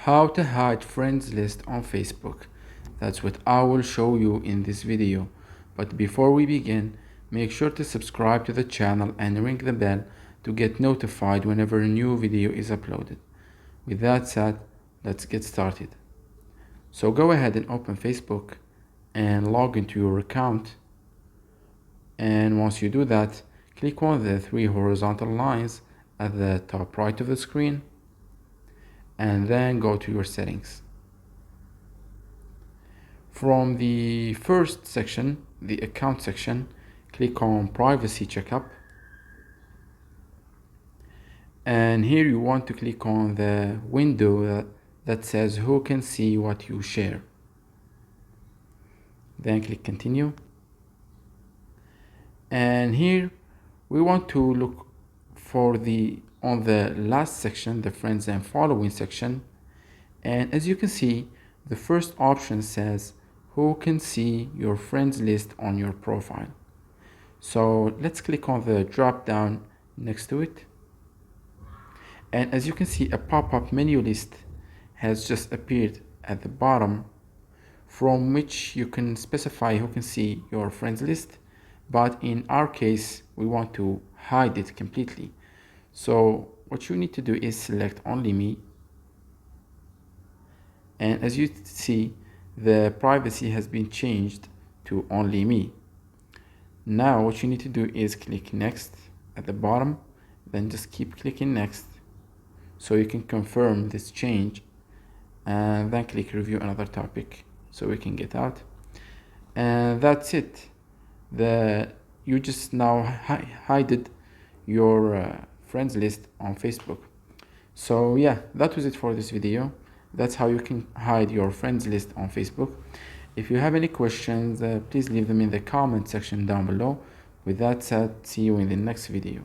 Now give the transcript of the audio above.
How to hide friends list on Facebook. That's what I will show you in this video. But before we begin, make sure to subscribe to the channel and ring the bell to get notified whenever a new video is uploaded. With that said, let's get started. So go ahead and open Facebook and log into your account. And once you do that, click on the three horizontal lines at the top right of the screen and then go to your settings. From the first section, the account section, click on privacy checkup, and here you want to click on the window that says who can see what you share. Then click continue, and here we want to look for on the last section, the friends and following section, and as you can see, the first option says who can see your friends list on your profile. So let's click on the drop down next to it, and as you can see, a pop-up menu list has just appeared at the bottom, from which you can specify who can see your friends list, but in our case we want to hide it completely. So what you need to do is select only me, and as you see, the privacy has been changed to only me. Now what you need to do is click next at the bottom, then just keep clicking next so you can confirm this change, and then click review another topic so we can get out. And that's it. You just now hided your friends list on Facebook. So yeah, that was it for this video. That's how you can hide your friends list on Facebook. If you have any questions, please leave them in the comment section down below. With that said, see you in the next video.